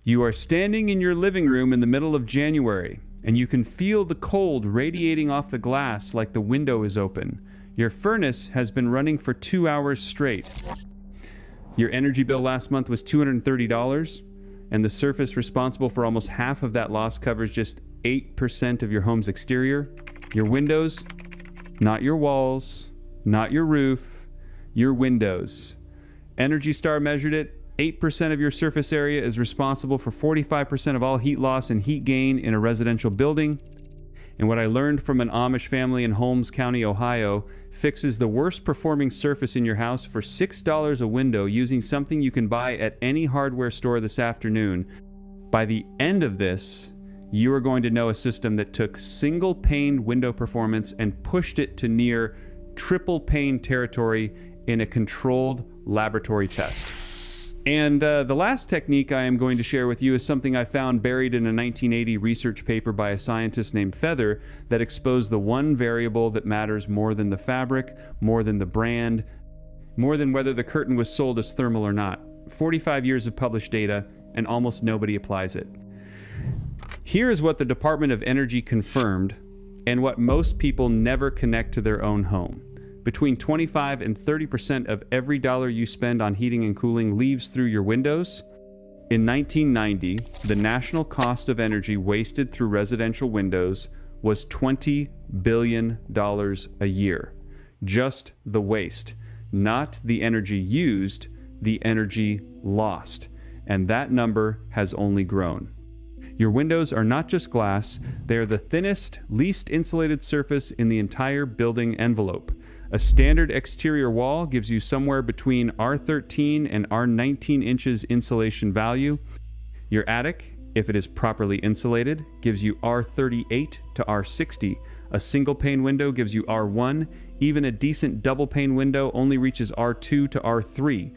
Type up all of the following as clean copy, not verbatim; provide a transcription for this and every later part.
You are standing in your living room in the middle of January, and you can feel the cold radiating off the glass like the window is open. Your furnace has been running for 2 hours straight. Your energy bill last month was $230, and the surface responsible for almost half of that loss covers just 8% of your home's exterior. Your windows, not your walls, not your roof, your windows. Energy Star measured it. 8% of your surface area is responsible for 45% of all heat loss and heat gain in a residential building. And what I learned from an Amish family in Holmes County, Ohio, fixes the worst performing surface in your house for $6 a window using something you can buy at any hardware store this afternoon. By the end of this, you are going to know a system that took single pane window performance and pushed it to near triple pane territory in a controlled laboratory test. And the last technique I am going to share with you is something I found buried in a 1980 research paper by a scientist named Feather that exposed the one variable that matters more than the fabric, more than the brand, more than whether the curtain was sold as thermal or not. 45 years of published data, and almost nobody applies it. Here is what the Department of Energy confirmed, and what most people never connect to their own home. Between 25 and 30% of every dollar you spend on heating and cooling leaves through your windows. In 1990, the national cost of energy wasted through residential windows was $20 billion a year. Just the waste, not the energy used, the energy lost. And that number has only grown. Your windows are not just glass, they are the thinnest, least insulated surface in the entire building envelope. A standard exterior wall gives you somewhere between R13 and R19 inches insulation value. Your attic, if it is properly insulated, gives you R38 to R60. A single pane window gives you R1. Even a decent double pane window only reaches R2 to R3.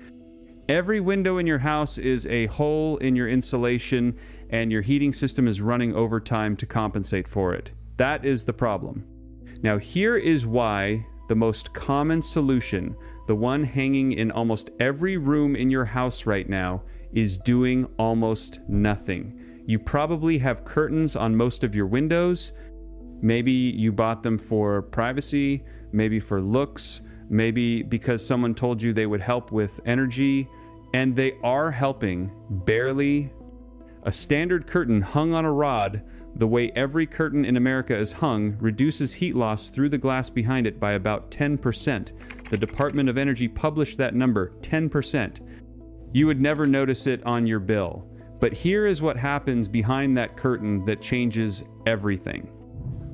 Every window in your house is a hole in your insulation, and your heating system is running overtime to compensate for it. That is the problem. Now, here is why the most common solution, the one hanging in almost every room in your house right now, is doing almost nothing. You probably have curtains on most of your windows. Maybe you bought them for privacy, maybe for looks, maybe because someone told you they would help with energy, and they are helping, barely. A standard curtain hung on a rod, the way every curtain in America is hung, reduces heat loss through the glass behind it by about 10%. The Department of Energy published that number, 10%. You would never notice it on your bill. But here is what happens behind that curtain that changes everything.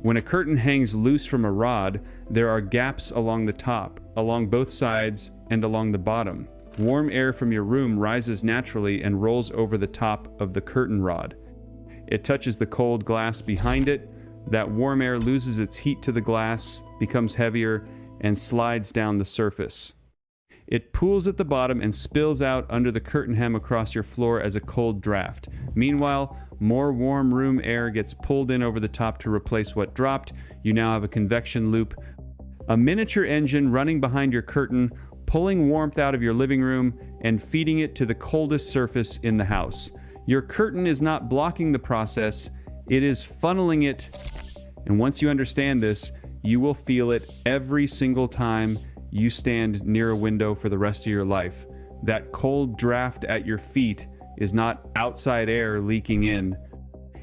When a curtain hangs loose from a rod, there are gaps along the top, along both sides, and along the bottom. Warm air from your room rises naturally and rolls over the top of the curtain rod. It touches the cold glass behind it. That warm air loses its heat to the glass, becomes heavier, and slides down the surface. It pools at the bottom and spills out under the curtain hem across your floor as a cold draft. Meanwhile, more warm room air gets pulled in over the top to replace what dropped. You now have a convection loop, a miniature engine running behind your curtain, pulling warmth out of your living room and feeding it to the coldest surface in the house. Your curtain is not blocking the process, it is funneling it. And once you understand this, you will feel it every single time you stand near a window for the rest of your life. That cold draft at your feet is not outside air leaking in.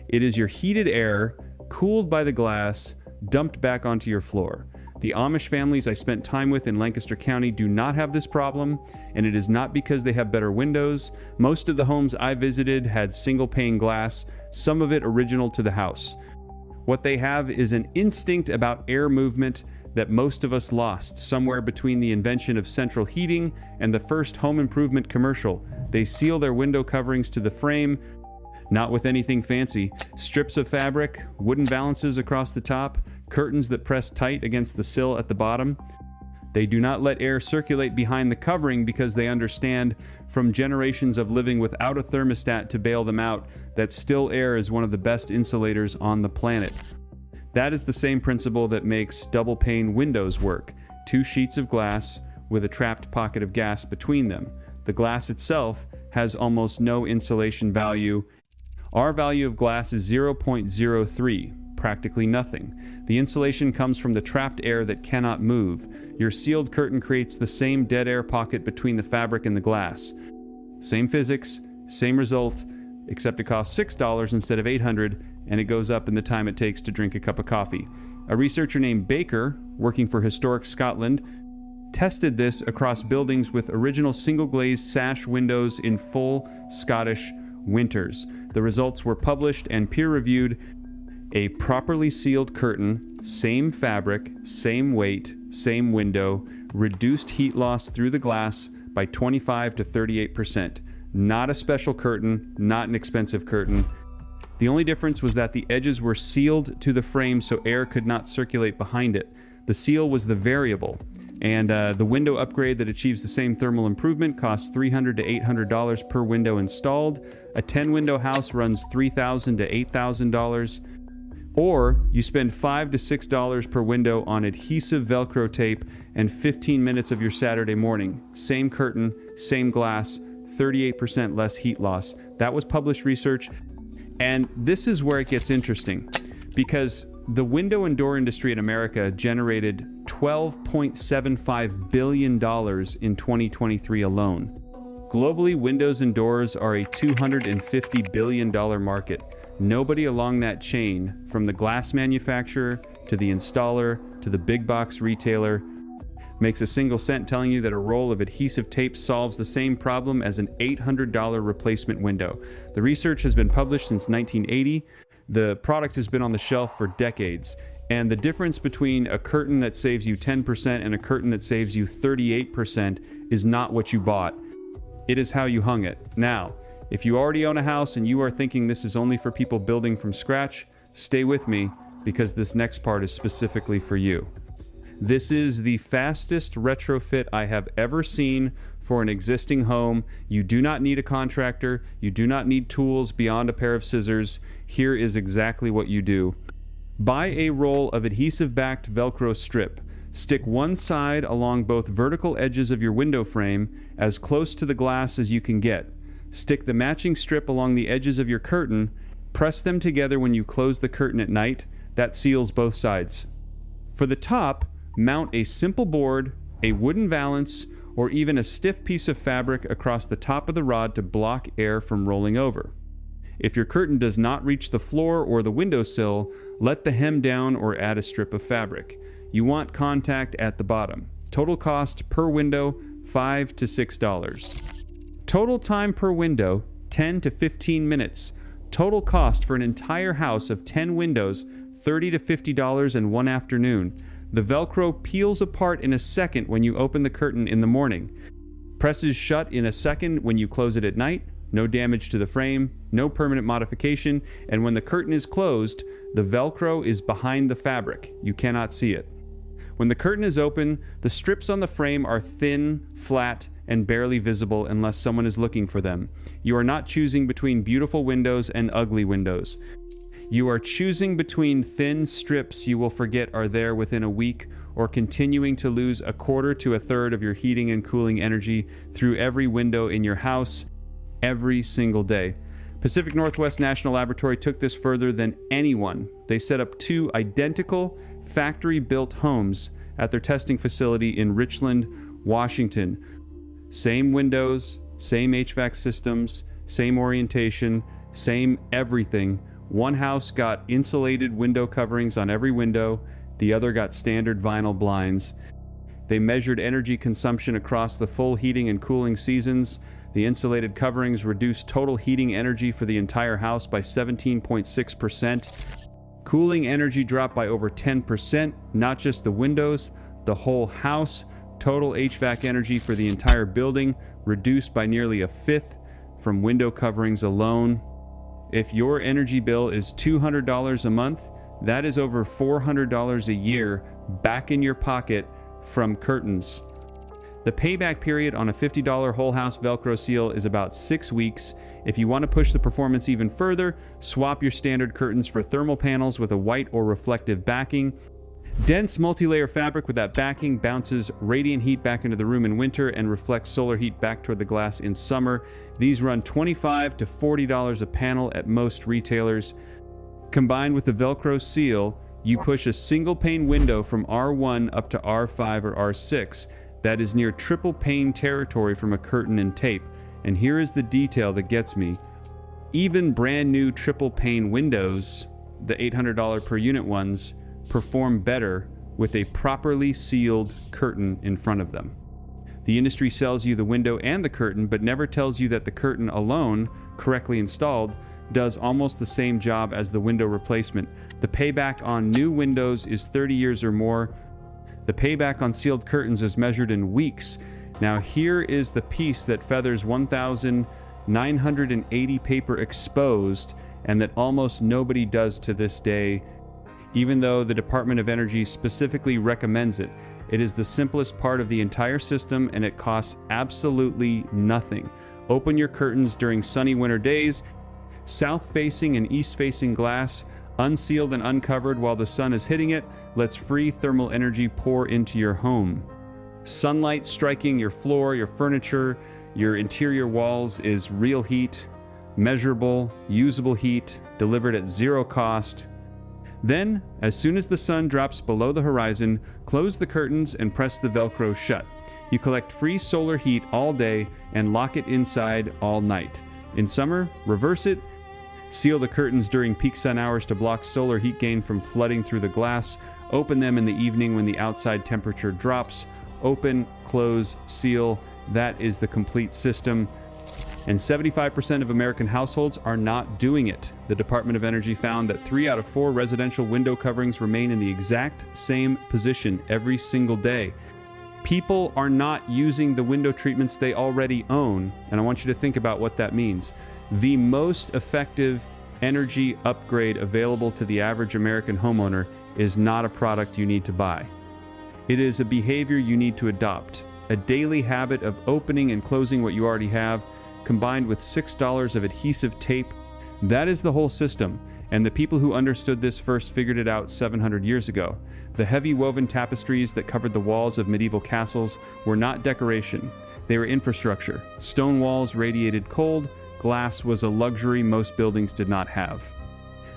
It is your heated air, cooled by the glass, dumped back onto your floor. The Amish families I spent time with in Lancaster County do not have this problem, and it is not because they have better windows. Most of the homes I visited had single pane glass, some of it original to the house. What they have is an instinct about air movement that most of us lost somewhere between the invention of central heating and the first home improvement commercial. They seal their window coverings to the frame, not with anything fancy. Strips of fabric, wooden valances across the top, curtains that press tight against the sill at the bottom. They do not let air circulate behind the covering because they understand from generations of living without a thermostat to bail them out that still air is one of the best insulators on the planet. That is the same principle that makes double pane windows work. 2 sheets of glass with a trapped pocket of gas between them. The glass itself has almost no insulation value Our value of glass is 0.03, practically nothing. The insulation comes from the trapped air that cannot move. Your sealed curtain creates the same dead air pocket between the fabric and the glass. Same physics, same result, except it costs $6 instead of $800, and it goes up in the time it takes to drink a cup of coffee. A researcher named Baker, working for Historic Scotland, tested this across buildings with original single-glazed sash windows in full Scottish winters. The results were published and peer-reviewed. A properly sealed curtain, same fabric, same weight, same window, reduced heat loss through the glass by 25 to 38%. Not a special curtain, not an expensive curtain. The only difference was that the edges were sealed to the frame so air could not circulate behind it. The seal was the variable, and the window upgrade that achieves the same thermal improvement costs $300 to $800 per window installed. A 10-window house runs $3,000 to $8,000. Or you spend $5 to $6 per window on adhesive Velcro tape and 15 minutes of your Saturday morning. Same curtain, same glass, 38% less heat loss. That was published research. And this is where it gets interesting, because the window and door industry in America generated $12.75 billion in 2023 alone. Globally, windows and doors are a $250 billion market. Nobody along that chain, from the glass manufacturer to the installer to the big box retailer, makes a single cent telling you that a roll of adhesive tape solves the same problem as an $800 replacement window. The research has been published since 1980. The product has been on the shelf for decades. And the difference between a curtain that saves you 10% and a curtain that saves you 38% is not what you bought. It is how you hung it. Now, if you already own a house and you are thinking this is only for people building from scratch, stay with me, because this next part is specifically for you. This is the fastest retrofit I have ever seen for an existing home. You do not need a contractor. You do not need tools beyond a pair of scissors. Here is exactly what you do. Buy a roll of adhesive-backed Velcro strip. Stick one side along both vertical edges of your window frame, as close to the glass as you can get. Stick the matching strip along the edges of your curtain. Press them together when you close the curtain at night. That seals both sides. For the top, mount a simple board, a wooden valance, or even a stiff piece of fabric across the top of the rod to block air from rolling over. If your curtain does not reach the floor or the windowsill, let the hem down or add a strip of fabric. You want contact at the bottom. Total cost per window, $5 to $6. Total time per window, 10 to 15 minutes. Total cost for an entire house of 10 windows, $30 to $50 in one afternoon. The Velcro peels apart in a second when you open the curtain in the morning. Presses shut in a second when you close it at night. No damage to the frame, no permanent modification, and when the curtain is closed, the Velcro is behind the fabric. You cannot see it. When the curtain is open, the strips on the frame are thin, flat, and barely visible unless someone is looking for them. You are not choosing between beautiful windows and ugly windows. You are choosing between thin strips you will forget are there within a week, or continuing to lose a quarter to a third of your heating and cooling energy through every window in your house every single day. Pacific Northwest National Laboratory took this further than anyone. They set up 2 identical factory-built homes at their testing facility in Richland, Washington. Same windows, same HVAC systems, same orientation, same everything. One house got insulated window coverings on every window. The other got standard vinyl blinds. They measured energy consumption across the full heating and cooling seasons. The insulated coverings reduced total heating energy for the entire house by 17.6%. Cooling energy dropped by over 10%, not just the windows, the whole house. Total HVAC energy for the entire building reduced by nearly a fifth from window coverings alone. If your energy bill is $200 a month, that is over $400 a year back in your pocket from curtains. The payback period on a $50 whole house Velcro seal is about 6 weeks. If you want to push the performance even further, swap your standard curtains for thermal panels with a white or reflective backing. Dense multi-layer fabric with that backing bounces radiant heat back into the room in winter and reflects solar heat back toward the glass in summer. These run $25 to $40 a panel at most retailers. Combined with the Velcro seal, you push a single pane window from R1 up to R5 or R6. That is near triple pane territory from a curtain and tape. And here is the detail that gets me. Even brand new triple pane windows, the $800 per unit ones, perform better with a properly sealed curtain in front of them. The industry sells you the window and the curtain, but never tells you that the curtain alone, correctly installed, does almost the same job as the window replacement. The payback on new windows is 30 years or more. The payback on sealed curtains is measured in weeks. Now here is the piece that feathers 1,980 paper exposed, and that almost nobody does to this day, even though the Department of Energy specifically recommends it. It is the simplest part of the entire system, and it costs absolutely nothing. Open your curtains during sunny winter days, south-facing and east-facing glass, unsealed and uncovered while the sun is hitting it, lets free thermal energy pour into your home. Sunlight striking your floor, your furniture, your interior walls is real heat, measurable, usable heat, delivered at zero cost. Then, as soon as the sun drops below the horizon, close the curtains and press the Velcro shut. You collect free solar heat all day and lock it inside all night. In summer, reverse it. Seal the curtains during peak sun hours to block solar heat gain from flooding through the glass. Open them in the evening when the outside temperature drops. Open, close, seal. That is the complete system. And 75% of American households are not doing it. The Department of Energy found that 3 out of 4 residential window coverings remain in the exact same position every single day. People are not using the window treatments they already own, and I want you to think about what that means. The most effective energy upgrade available to the average American homeowner is not a product you need to buy. It is a behavior you need to adopt, a daily habit of opening and closing what you already have, combined with $6 of adhesive tape. That is the whole system, and the people who understood this first figured it out 700 years ago. The heavy woven tapestries that covered the walls of medieval castles were not decoration. They were infrastructure. Stone walls radiated cold. Glass was a luxury most buildings did not have.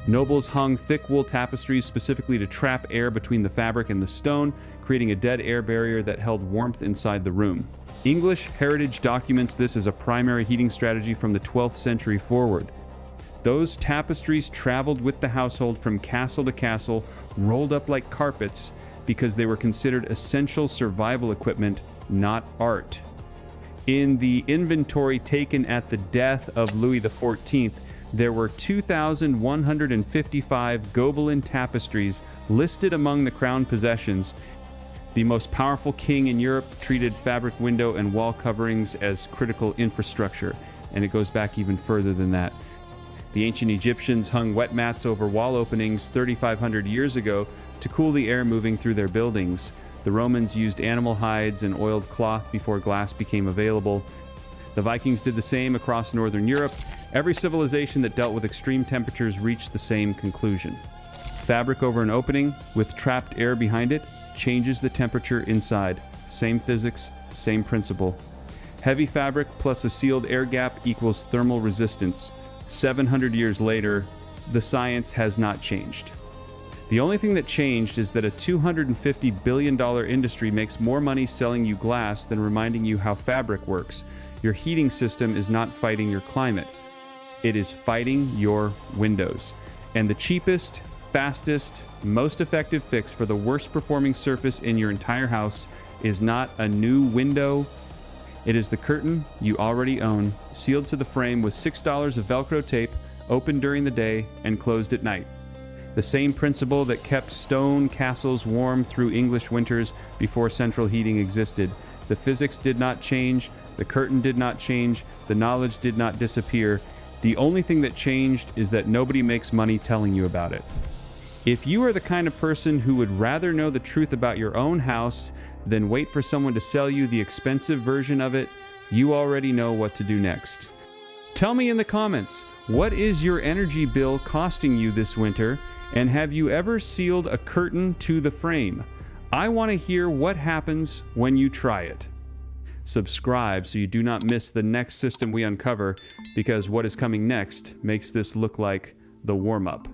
Nobles hung thick wool tapestries specifically to trap air between the fabric and the stone, creating a dead air barrier that held warmth inside the room. English heritage documents this as a primary heating strategy from the 12th century forward. Those tapestries traveled with the household from castle to castle, rolled up like carpets, because they were considered essential survival equipment, not art. In the inventory taken at the death of Louis XIV, there were 2,155 Gobelin tapestries listed among the crown possessions. The most powerful king in Europe treated fabric window and wall coverings as critical infrastructure, and it goes back even further than that. The ancient Egyptians hung wet mats over wall openings 3,500 years ago to cool the air moving through their buildings. The Romans used animal hides and oiled cloth before glass became available. The Vikings did the same across northern Europe. Every civilization that dealt with extreme temperatures reached the same conclusion. Fabric over an opening with trapped air behind it changes the temperature inside. Same physics, same principle. Heavy fabric plus a sealed air gap equals thermal resistance. 700 years later, the science has not changed. The only thing that changed is that a $250 billion industry makes more money selling you glass than reminding you how fabric works. Your heating system is not fighting your climate. It is fighting your windows. And the cheapest, fastest, most effective fix for the worst performing surface in your entire house is not a new window. It is the curtain you already own, sealed to the frame with $6 of Velcro tape, open during the day and closed at night. The same principle that kept stone castles warm through English winters before central heating existed. The physics did not change, the curtain did not change, the knowledge did not disappear. The only thing that changed is that nobody makes money telling you about it. If you are the kind of person who would rather know the truth about your own house than wait for someone to sell you the expensive version of it, you already know what to do next. Tell me in the comments, what is your energy bill costing you this winter? And have you ever sealed a curtain to the frame? I want to hear what happens when you try it. Subscribe so you do not miss the next system we uncover, because what is coming next makes this look like the warm-up.